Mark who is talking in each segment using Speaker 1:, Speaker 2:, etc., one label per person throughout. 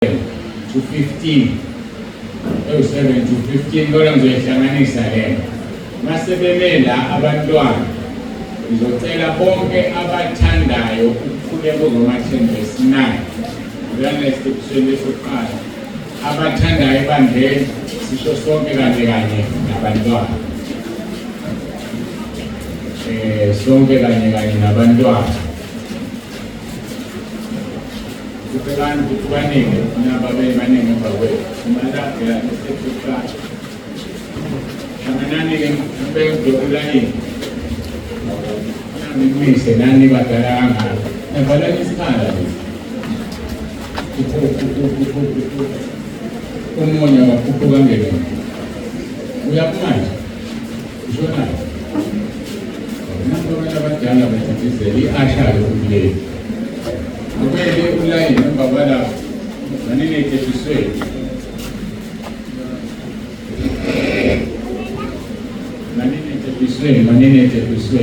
Speaker 1: to 15. 7 to 15 kodwa ngizoyihlanganisa lena. Mase beme la abantwana ngizocela bonke abathandayo ukukhuleka kuRoma 10:9. Lana isibusweni sokuqala. Abathandayo ebandleni sisho sonke kanye nabantwana. Sonke kanye nabantwana. Kuphekani kubanike nababe baningi bakwethu. Umalapha la esekuqala. Amanani ke bekuzokulayini. Nimise nani badala kangaka. Nabhala isikhala lesi. Umoya wakhuphuka ngeke. Uyakumanje. Ushona. Nabantu abadala bathizela iashalo kuleli. Kumele ulayini ngabala manene ethiswe. Manene ethiswe.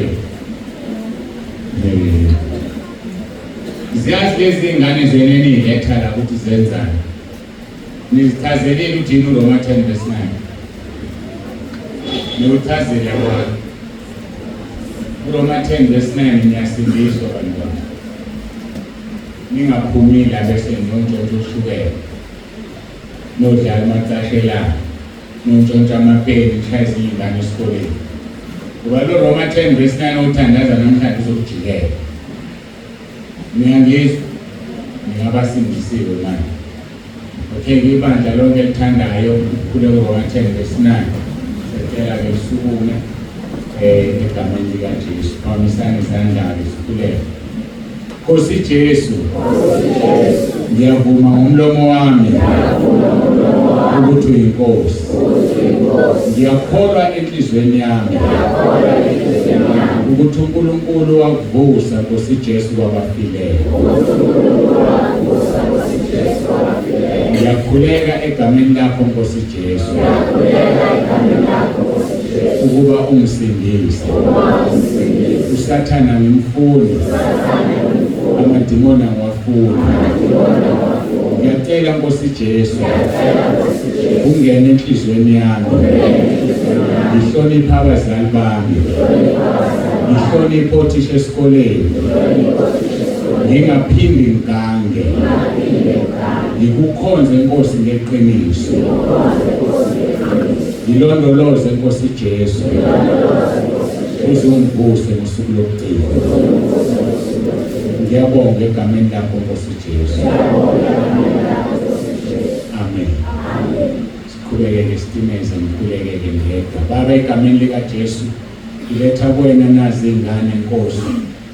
Speaker 1: Ziyazi lezi ngane zeneni lethala ukuthi zenzani. Nizichazelile ukuthi uRoma 10:9. Niuchazele kwa uRoma 10:9 niyasindiswa bantwana. Ningaphumila bese nontshontsho ushukela. Nodlala amatsashela. Nontshontsho amapeni chayisa izingane esikoleni. Kuba lo Roma 10:9 uthandaza namhlanje uzokujikela. Ngiyangizwa ngingabasindisiwe manje. Okay, ibandla lonke lithandayo kule Roma 10:9. Sicela ke usukume egameni lika Jesu. Awumisane izandla sikhuleke. Nkosi Jesu. Ngiyavuma ngomlomo wami ukuthi uyinkosi. Ngiyakholwa enhlizweni yami ukuthi uNkulunkulu wakuvusa Nkosi Jesu kwabafileyo. Ngiyakhuleka egameni lakho Nkosi Jesu ukuba ungisindise. Usathana ngimfuni, amadimoni angawafuni. Ngiyacela Nkosi Jesu ungene enhlizweni yami. Ngihloniphe abazali bami. Ngihloniphe othisha esikoleni. Ngingaphindi ngigange. Ngikukhonze Nkosi ngeqiniso. Ngilondoloze Nkosi Jesu. Uzungivuse ngosuku lokugcina. Ngiyabonga egameni lakho Nkosi Jesu. Amen. Sikhuleke ngestimeza ngikhuleke ngedwa. Baba egameni lika Jesu iletha kuwena nazi ingane Nkosi.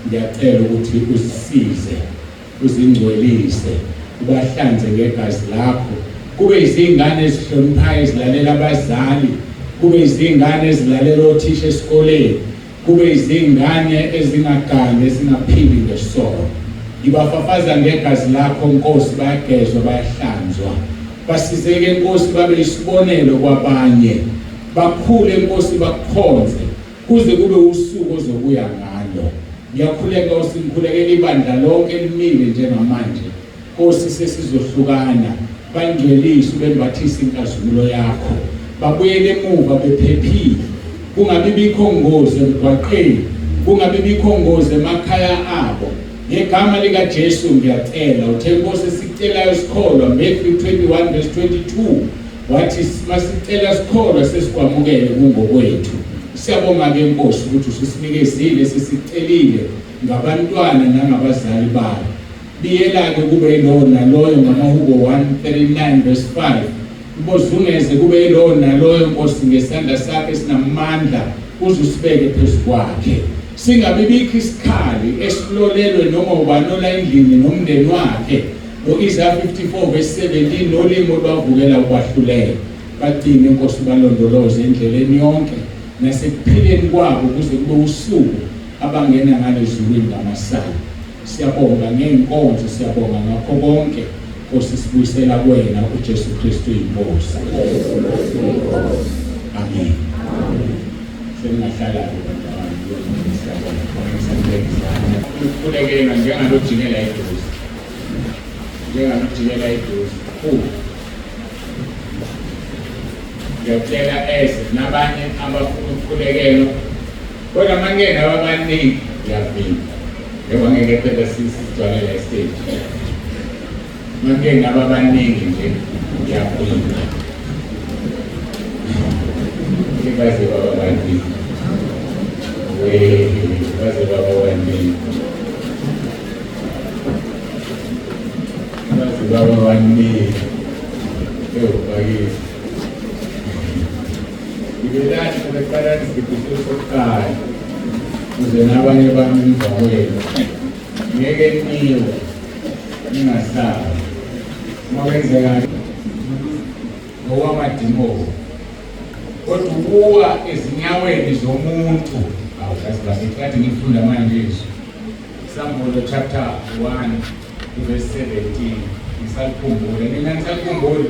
Speaker 1: Ngiyacela ukuthi usisize, uzingcwelise, ubahlanze ngegazi lakho. Kube izingane ezihloniphayo ezilalela abazali, kube izingane ezilalela othisha esikoleni, kube izingane ezingagange ezingaphili ngesono. Ngibafafaza ngegazi lakho Nkosi, bayagezwa bayahlanzwa. Basizeke Nkosi babe isibonelo kwabanye. Bakhule Nkosi bakukhonze kuze kube usuku ozobuya ngalo. Ngiyakhuleka usingikhulekela ibandla lonke elimile njengamanje. Nkosi sesizohlukana. Bangcwelise bembathisa inkazimulo yakho. Babuyele emuva bephephile. Kungabi bikho ngozi emgwaqeni. Kungabi bikho ngozi emakhaya abo. Ngegama lika Jesu ngiyacela. Uthe Nkosi sicelayo sikholwa Matthew 21:22. Wathi masicela sikholwa sesikwamukele kungokwethu. Siyabonga ke Nkosi ukuthi usisinikezile sesicelile ngabantwana nangabazali babo. Biyela-ke kube yilona naloyo ngamaHubo 1:39:5. Ubozungeze kube yilona naloyo Nkosi ngesandla sakhe esinamandla uzusibeke phezu kwakhe. Singabi bikho isikhali esilolelwe noma ubani ola endlini nomndeni wakhe. Lo-Isaiah 54:17 nolimo lwavukela ukwahluleka. Bagcine Nkosi balondoloze endleleni yonke nasekuphileni kwabo kuze kube usuku abangena ngalezulwini ngamasana. Siyabonga ngeenkonzo, siyabonga ngakho konke. Nkosi sibuyisela kuwena uJesu Kristu uyinkosi. Amen. Sengahlala ukukhulekela njengalojinela eduze. njengamajikela idosi ngiyacela eze nabanye abafuna ukukhulekelwa kodwa mangena abaningi ngiyavimba njengoba ngeke phela sigcwalele estage mangena abaningi nje ngiyavimba baze baba bantu baze baba bantu baze baba bantu bagi ibelani kubekalani sikusokai kuze nabanye bamva wena ngeke niwe ningasaba makwenzeka ngowamadimoni kodwa ukuwa ezinyaweni zomuntu awukathi ngifunda manje Yesu Sambulo chapter 1 verse 17 ngisakhumbule mina ngisakhumbule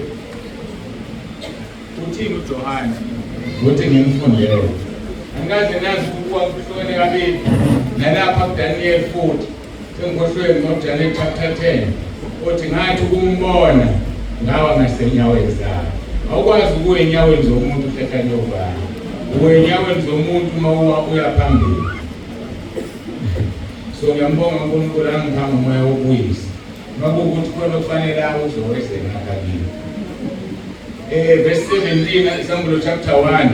Speaker 1: uthini uJohana ukuthi ngimfundele angaze nazi ukuwa kuhlone kabili nalapha kuDaniel 40 sengikhohlwe ngoDaniel chapter 10 uthi ngathi ukumbona ngawa ngasenyaweni zakhe awukwazi ukuya enyaweni zomuntu hlekanye ubani uya enyaweni zomuntu uma uya phambili so ngiyambonga uNkulunkulu angiphambi moya wokuyisa makukuthi khona kufanele uzowese ngakabili verse 17 Isaiah chapter 1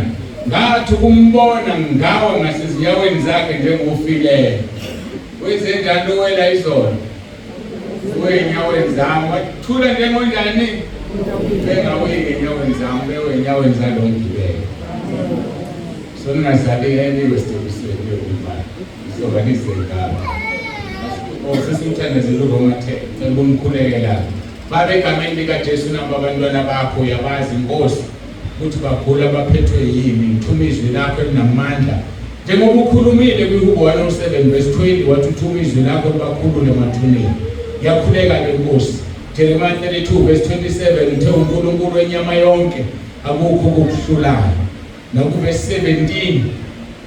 Speaker 1: ngathi ukumbona ngawa ngasezinyaweni zakhe njengofile wezenjani wela izolo wenyaweni zami wathula njengonjani bengaweke enyaweni zami bewe enyaweni zalongibeke so ningasaleli wesebenziswe umfana soba nisengaba osesithandazela uRoma 10 elomkhulekela babe egameni likaJesu namba abantwana bakho yabazi inkosi ukuthi bagula baphethwe yini ngithuma izwi lakho elinamandla njengoba ukhulumile kwiHubo 107 verse 20 wathi uthuma izwi lakho libakhulule emathuneni yakhuleka ke Nkosi Jeremiah 32 verse 27 uthe uNkulunkulu wenyama yonke akukho ukukuhlulayo nakuverse 17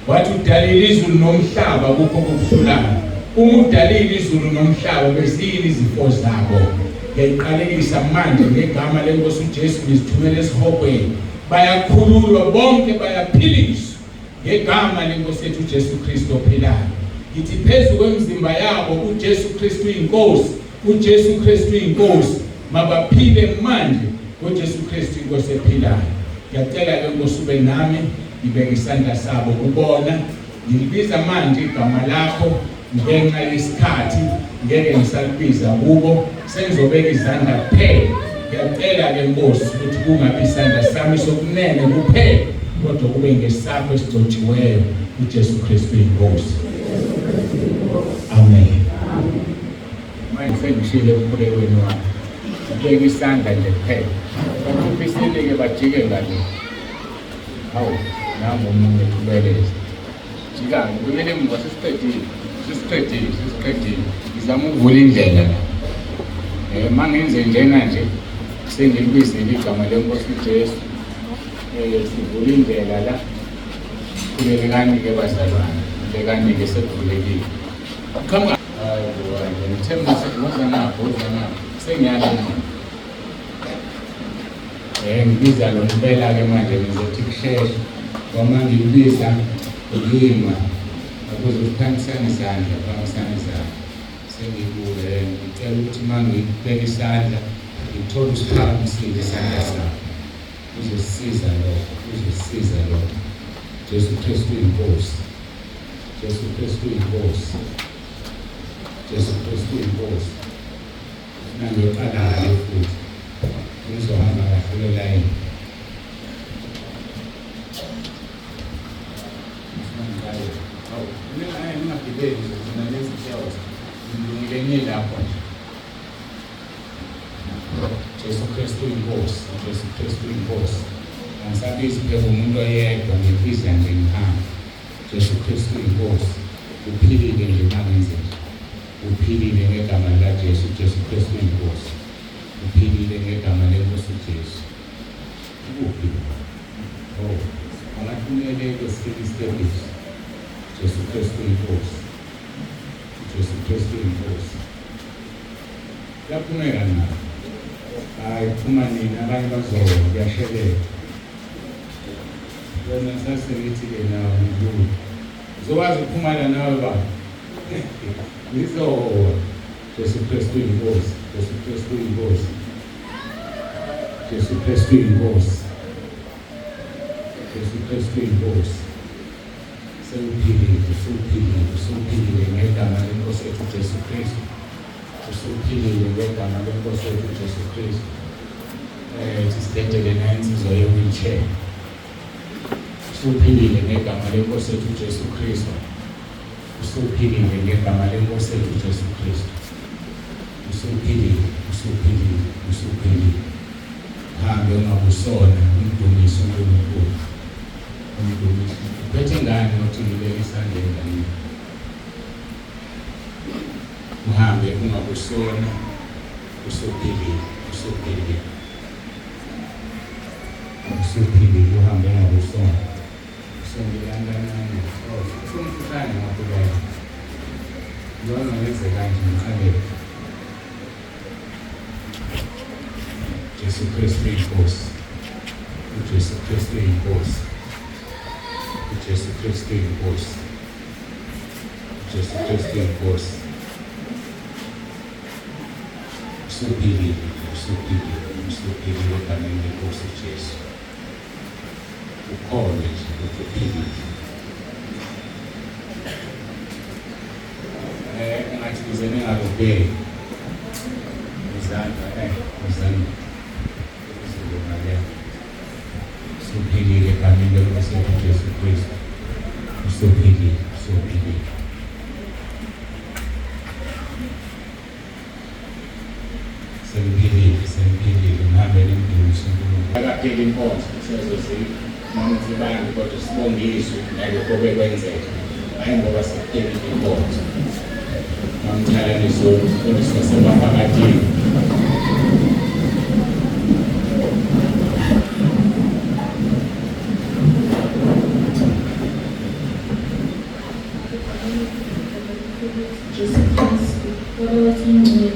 Speaker 1: wathi udalile izulu nomhlaba akukho ukukuhlulayo uma udalile izulu nomhlaba besiyini izifo zabo ngiqalekisa manje ngegama leNkosi uJesu ngizithumela esihogweni bayakhululwa bonke bayaphiliswa ngegama leNkosi yethu uJesu Kristu ophilayo ngithi phezulu kwemizimba yabo uJesu Kristu uyinkosi uJesu Kristu uyinkosi mabaphile manje uJesu Kristu inkosi ephilayo ngiyacela ke Nkosi ube nami ngibeke isandla sabo kubona ngilibiza manje igama lakho ngenxa yesikhathi ngeke ngisalibiza kubo sengizobeka izandla kuphela ngiyacela ke Nkosi ukuthi kungabi isandla sami sokunene kuphela kodwa kube ngesakho esigcotshiweyo uJesu Kristu inkosi amen manje sengishile umkhulekweni wami ubeka isandla nje kuphela bakhuphisile bajike ngale hawu nami umuntu ubeleza jika kumele sisiqedile ngizama ukuvula indlela la mangenze njena nje sengilibizile igama leNkosi uJesu sivula indlela la khulekani ke bazalwane khulekani ke sekuvulekile come on ngithemba ukuthi wozana sengiyala ngibiza lo mpela ke manje ngizothi kusheshe ngoba ngilibiza ngima ukuze ukuphanisana isandla phanisana isandla sengibuye ngicela ukuthi manje ngibeke isandla ngithola usiphakamisile isandla sami uzosisiza lo Jesu Kristu inkosi Jesu Kristu inkosi Jesu Kristu inkosi nangiyoqala futhi ngizohamba kahle line Jesu Kristu inkosi Jesu Kristu inkosi angisabizi phela umuntu oyedwa ngibiza nje ngihamba Jesu Kristu inkosi uphilile nje mangenze uphilile ngegama likaJesu Jesu Kristu inkosi uphilile ngegama leNkosi uJesu ukuphi angathumele kwesibhedlela Jesu Kristu inkosi Jesu Kristu inkosi Laphumeka na. Hayi phuma nina abanye bazoba kuyashelela. Wena sasenithi-ke nawe ngikulo. Uzokwazi ukuphuma la nawe ba. Ngizowa. Jesu Kristu uyinkosi. Jesu Kristu uyinkosi. Jesu Kristu uyinkosi. Jesu Kristu uyinkosi. Sewuphilile, usuphilile ngegama lenkosi yethu Jesu Kristu. Usuphilile ngegama lenkosi yethu Jesu Kristu. Sisidedele nayo insizwa ye-wheelchair. Usuphilile ngegama lenkosi yethu Jesu Kristu. Usuphilile ngegama lenkosi yethu Jesu Kristu. Usuphilile. Hambe ungabusona umdumiso uNkulunkulu. Umdumiso. Uphethe ngani nokuthi ngibeke isandla enganeni? Uhambe ungabusona. Usuphilile. Uhambe ungabusona. Usongelanganani. Usumkhuhlane ngakubona. Noma ngenze kanje ngicabeke. Jesu Kristu uyinkosi. Jesu Kristu uyinkosi. Jesu Kristu uyinkosi. Jesu Kristu uyinkosi. Usuphilile egameni lenkosi Jesu. Ukholwe nje ukuthi uphilile. Ngathi kuze ningakubheki. Uzandla. Usuphilile egameni lenkosi yethu Jesu Kristu. Usuphilile. Sempilile, ngihambele imdumiso uNkulunkulu. Akapheli inkonzo sezozibani kodwa sibongiswe nalokho bekwenzeka. Hayi ngoba siphelile inkonzo. Mamthalanise umfundisi wasebaphakadini.
Speaker 2: Jesu Kristu, Baba wethu ongcwele,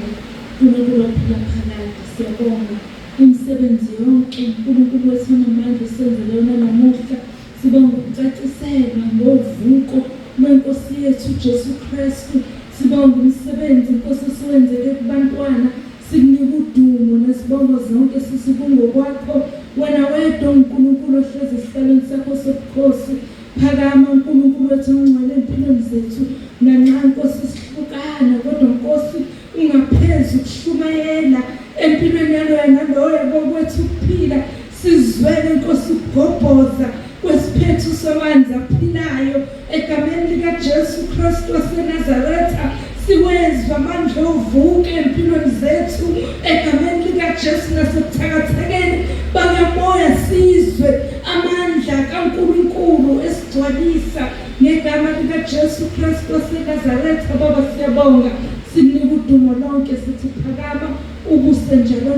Speaker 2: uNkulunkulu ophila phakade, siyabonga imisebenzi yonke uNkulunkulu wethu onamandla usenzele yona namuhla. Sibonga ukucaciselwa ngovuko lwenkosi yethu Jesu Kristu. Sibonga umsebenzi inkosi esiwenzele kubantwana. Sikunika udumo nesibongo zonke sisikungokwakho. Wena wedwa uNkulunkulu ohlezi esihlalweni sakho sobukhosi. Phakama uNkulunkulu wethu ongcwele empilweni zethu. Nanxa Nkosi sihlukana kodwa Nkosi ungaphezi ukushumayela empilweni yaloyo naloyo bokwethu ukuphila. Sizwele Nkosi ukugobhoza kwesiphethu somanzi aphilayo egameni likaJesu Kristu waseNazaretha. Siwezwa amandla ovuka empilweni zethu egameni likaJesu nasekuthakathakeni bakamoya. Sizwe amandla kaNkulunkulu esigcwalisa ngegama likaJesu Kristu waseNazaretha. Baba siyabonga, sinika udumo lonke sithi phakama ubuse njalo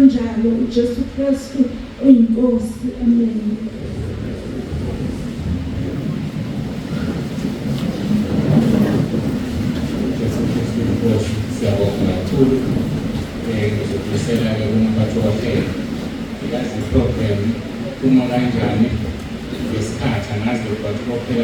Speaker 2: uJesu Kristu uyinkosi. Amen.
Speaker 1: Siyabonga kakhulu. Ngizokubuyisela-ke kumphathi waphela. Yazi iprogramu uma kanjani ngesikhathi angazi ukuthi baphela